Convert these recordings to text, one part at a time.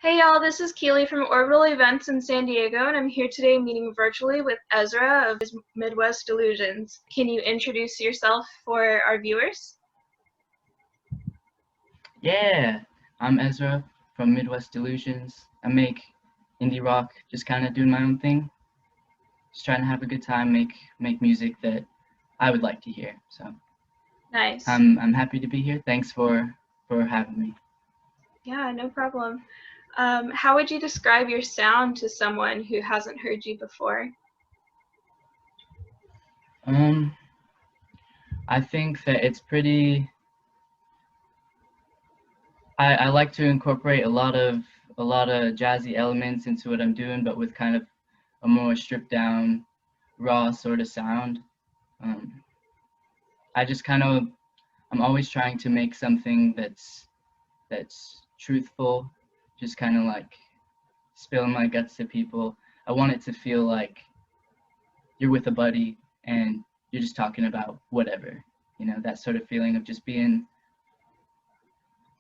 Hey y'all, this is Keely from Orbital Events in San Diego, and I'm here today meeting virtually with Ezra of his Midwest Delusions. Can you introduce yourself for our viewers? Yeah, I'm Ezra from Midwest Delusions. I make indie rock, just kind of doing my own thing, just trying to have a good time, make music that I would like to hear. So Nice. I'm happy to be here. Thanks for having me. Yeah, no problem. How would you describe your sound to someone who hasn't heard you before? Um, I think that it's pretty. I like to incorporate a lot of jazzy elements into what I'm doing, but with kind of a more stripped down, raw sort of sound. Um, I just kind of I'm always trying to make something that's truthful, just kind of like spilling my guts to people. I want it to feel like you're with a buddy and you're just talking about whatever, that sort of feeling of just being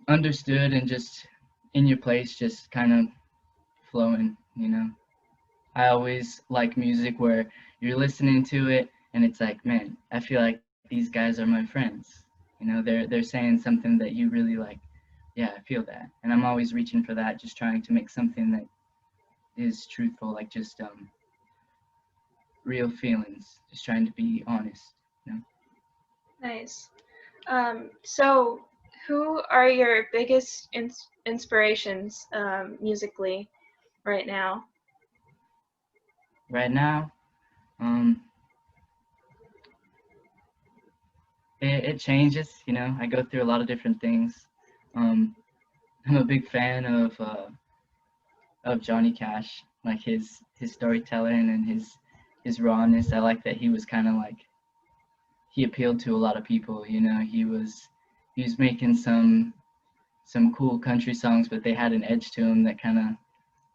understood and just in your place, just kind of flowing. I always like music where you're listening to it and it's like, man, I feel like these guys are my friends. They're saying something that you really like. Yeah, I feel that. And I'm always reaching for that, just trying to make something that is truthful, like just real feelings, just trying to be honest. Nice. So, who are your biggest inspirations musically right now? Right now, um, it changes. I go through a lot of different things. Um, I'm a big fan of Johnny Cash, like his storytelling and his rawness. I like that he was kind of like he appealed to a lot of people. He was making some cool country songs, but they had an edge to them that kind of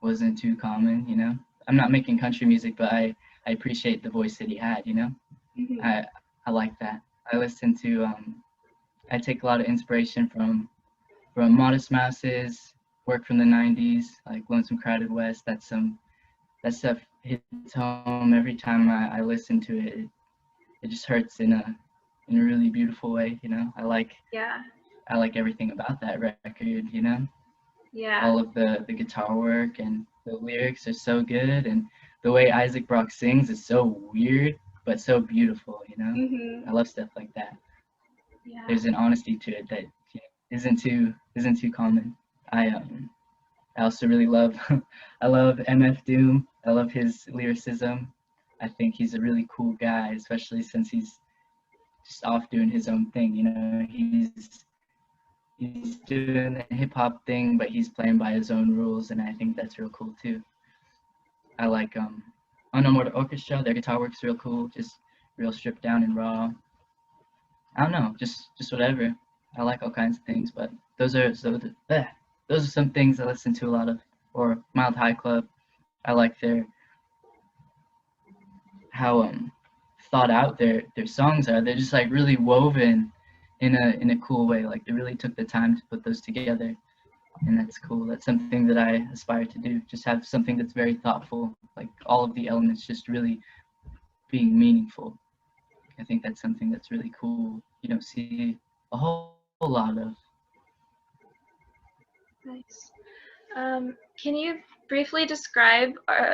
wasn't too common. I'm not making country music, but I appreciate the voice that he had. Hmm. I like that. I listen to I take a lot of inspiration from Modest Mouse's work from the 90s, like Lonesome Crowded West. That stuff hits home every time I listen to it. It just hurts in a really beautiful way. Yeah, I like everything about that record. yeah. All of the guitar work and the lyrics are so good, and the way Isaac Brock sings is so weird but so beautiful. Hmm. I love stuff like that. Yeah. There's an honesty to it that isn't too common. I also really love I love MF Doom. I love his lyricism. I think he's a really cool guy, especially since he's just off doing his own thing. He's doing the hip hop thing, but he's playing by his own rules, and I think that's real cool too. I like Unknown Mortal Orchestra. Their guitar work's real cool, just real stripped down and raw. I don't know, just whatever. I like all kinds of things, but those are some things I listen to a lot of. Or Mild High Club. I like their how thought out their songs are. They're just like really woven in a cool way. Like they really took the time to put those together, and that's cool. That's something that I aspire to do. Just have something that's very thoughtful, like all of the elements just really being meaningful. I think that's something that's really cool. You don't see a whole lot of. Nice. Can you briefly describe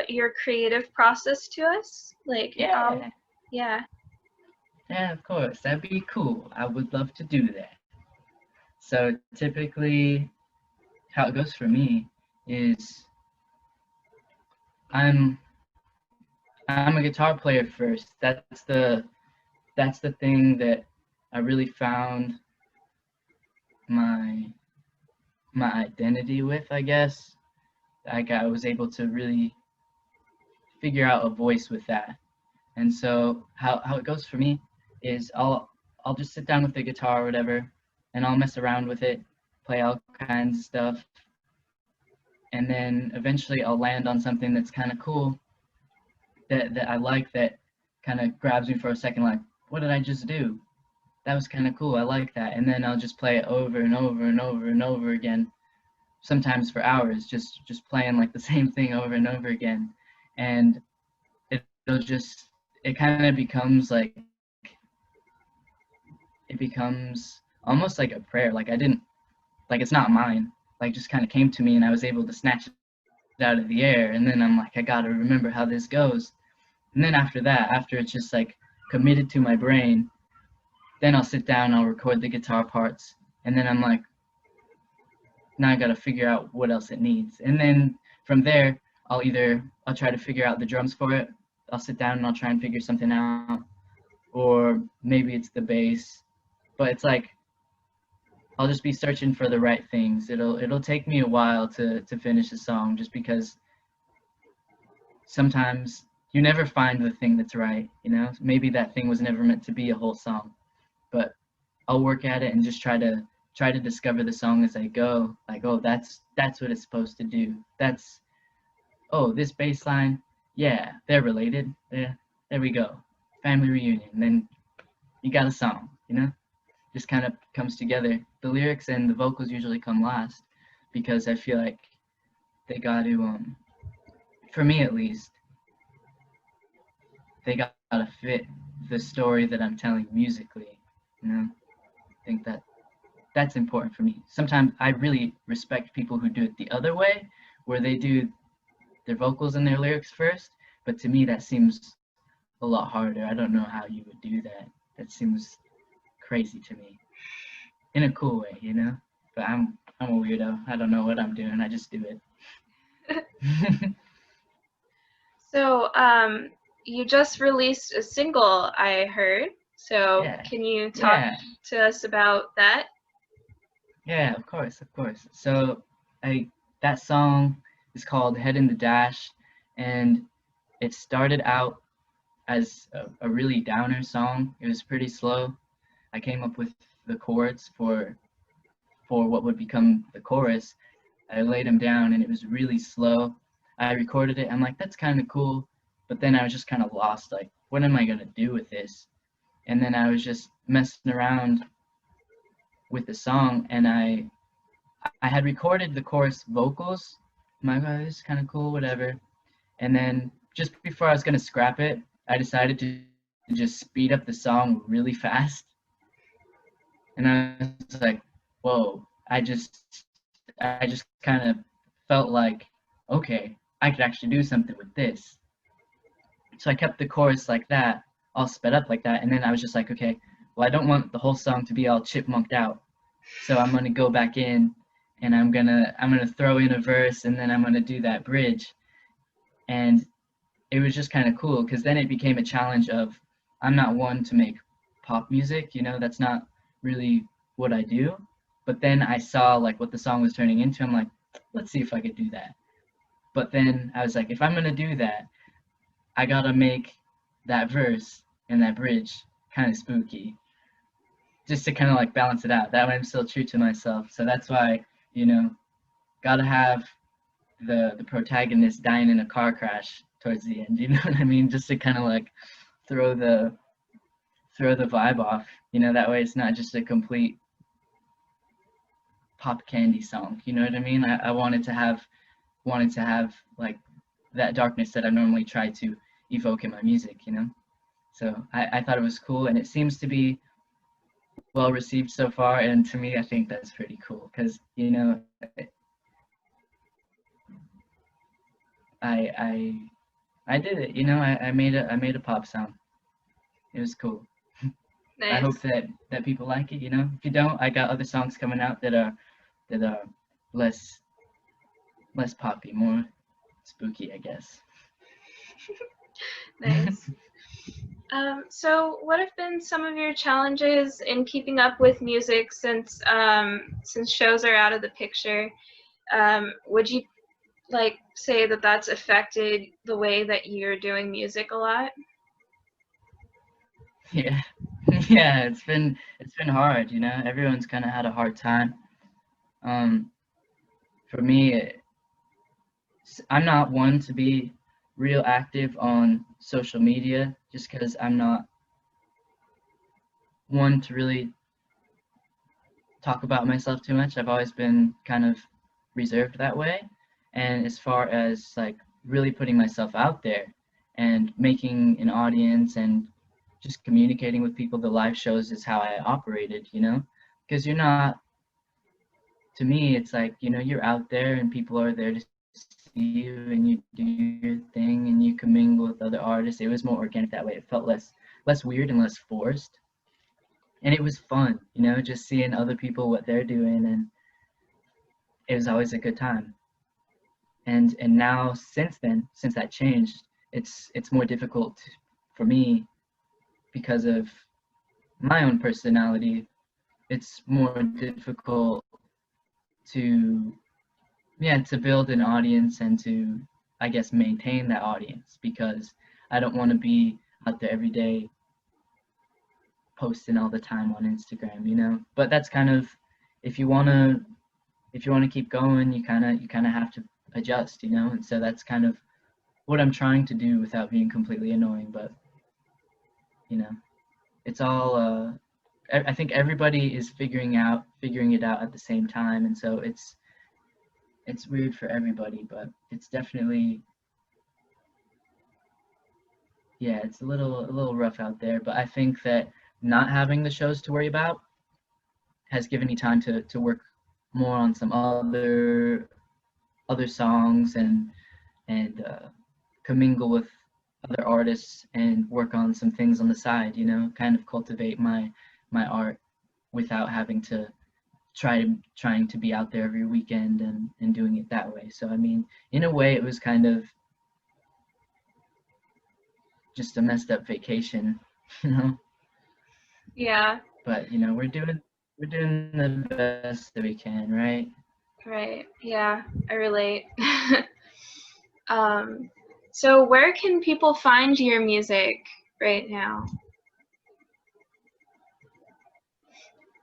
your creative process to us? Like how, Yeah, yeah. yeah, of course. That'd be cool. I would love to do that. So typically, how it goes for me is I'm I'm a guitar player first. That's the thing that I really found my my identity with, I guess. Like I was able to really figure out a voice with that. And so how it goes for me is I'll just sit down with the guitar or whatever and I'll mess around with it, play all kinds of stuff, and then eventually I'll land on something that's kind of cool that I like that kind of grabs me for a second like what did I just do? That was kind of cool. I like that. And then I'll just play it over and over and over and over again sometimes for hours, just playing like the same thing over and over again, and it'll just it kind of becomes like it becomes almost like a prayer. Like I didn't like it's not mine. Like just kind of came to me, and I was able to snatch it out of the air. And then I'm like, I gotta remember how this goes. And then after that, after it's just like committed to my brain, then I'll sit down, I'll record the guitar parts, and then I'm like, now I gotta figure out what else it needs. And then from there, I'll try to figure out the drums for it. I'll sit down and I'll try and figure something out, or maybe it's the bass. But it's like I'll just be searching for the right things. It'll take me a while to finish a song, just because sometimes you never find the thing that's right. Maybe that thing was never meant to be a whole song, but I'll work at it and just try to discover the song as I go. Like, oh, that's what it's supposed to do. That's oh, this bass line, yeah, they're related. There we go. Family reunion. And then you got a song. Just kind of comes together. The lyrics and the vocals usually come last, because I feel like they got to, for me at least, they got to fit the story that I'm telling musically. I think that's important for me. Sometimes I really respect people who do it the other way, where they do their vocals and their lyrics first. But to me, that seems a lot harder. I don't know how you would do that. That seems crazy to me, in a cool way. But I'm a weirdo. I don't know what I'm doing. I just do it. So, you just released a single, I heard. So, Yeah, can you talk yeah, to us about that? yeah. Of course, of course. So, I that song is called "Head in the Dash," and it started out as a really downer song. It was pretty slow. I came up with the chords for what would become the chorus. I laid them down and it was really slow. I recorded it. I'm like, that's kind of cool. But then I was just kind of lost. Like, what am I going to do with this? And then I was just messing around with the song, and I had recorded the chorus vocals. I'm like, oh, this is kind of cool, whatever. And then just before I was going to scrap it, I decided to just speed up the song really fast. And I was like, whoa, I just kind of felt like, okay, I could actually do something with this. So I kept the chorus like that, all sped up like that, and then I was just like, okay, well, I don't want the whole song to be all chipmunked out. So I'm gonna go back in and I'm gonna throw in a verse, and then I'm gonna do that bridge. And it was just kind of cool, because then it became a challenge of, I'm not one to make pop music, that's not really what I do. But then I saw like what the song was turning into. I'm like, let's see if I could do that. But then I was like, if I'm gonna do that, I gotta make that verse and that bridge kind of spooky, just to kind of like balance it out. That way I'm still true to myself. So that's why, gotta have the protagonist dying in a car crash towards the end. You know what I mean? Just to kind of like throw the throw the vibe off. That way it's not just a complete pop candy song. You know what I mean? I wanted to have like that darkness that I normally try to evoke in my music. So I thought it was cool, and it seems to be well received so far. And to me, I think that's pretty cool, because I did it. I made a pop sound. It was cool. I hope Nice. that people like it. If you don't, I got other songs coming out that are less less poppy, more spooky, I guess. Nice. So, what have been some of your challenges in keeping up with music since shows are out of the picture? Would you like say that that's affected the way that you're doing music a lot? Yeah, yeah. It's been hard. Everyone's kind of had a hard time. Um, for me, I'm not one to be real active on social media, just because I'm not one to really talk about myself too much. I've always been kind of reserved that way. And as far as like really putting myself out there and making an audience and just communicating with people, the live shows is how I operated, you know? Because you're not, to me, it's like, you know, you're out there and people are there to see you and you do your thing and you commingle with other artists. It was more organic that way. It felt less weird and less forced. And it was fun, you know, just seeing other people what they're doing, and it was always a good time. And now since then, since that changed, it's more difficult for me because of my own personality. It's more difficult to, yeah, to build an audience and to, I guess, maintain that audience, because I don't want to be out there every day posting all the time on Instagram, you know. But that's kind of, if you want to, if you want to keep going, you kind of have to adjust, you know. And so that's kind of what I'm trying to do without being completely annoying. But you know, it's all I think everybody is figuring it out at the same time, and so it's weird for everybody, but it's definitely, yeah, it's a little rough out there. But I think that not having the shows to worry about has given me time to work more on some other songs, and commingle with other artists and work on some things on the side, you know, kind of cultivate my art without having to trying to be out there every weekend and doing it that way. So I mean, in a way, it was kind of just a messed up vacation, you know. Yeah, But you know, we're doing the best that we can, right? right. Yeah, I relate. um, so where can people find your music right now?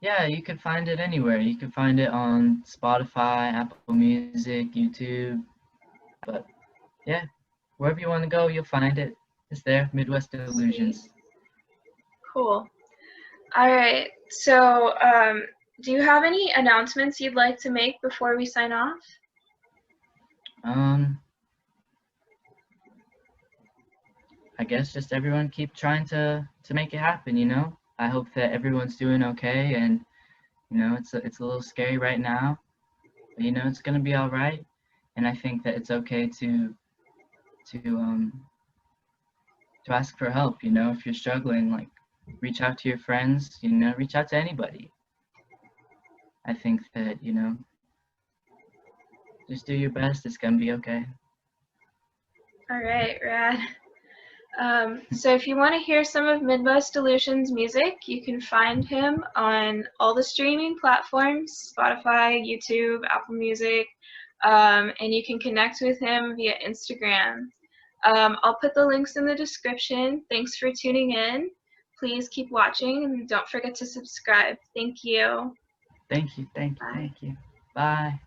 Yeah, you can find it anywhere. You can find it on Spotify, Apple Music, YouTube. But yeah, wherever you want to go, you'll find it. It's there, Midwest Sweet. Delusions. Cool. All right. So, do you have any announcements you'd like to make before we sign off? Um, I guess just everyone keep trying to make it happen, you know? I hope that everyone's doing okay, and you know, it's a little scary right now, but you know, it's gonna be all right. And I think that it's okay to um to ask for help, you know, if you're struggling, like reach out to your friends, you know, reach out to anybody. I think that, you know, just do your best, it's gonna be okay. All right, rad. So if you want to hear some of Midwest Delusions music, you can find him on all the streaming platforms, Spotify, YouTube, Apple Music, and you can connect with him via Instagram. I'll put the links in the description. Thanks for tuning in. Please keep watching and don't forget to subscribe. Thank you. Thank you, thank you, Bye. thank you. Bye.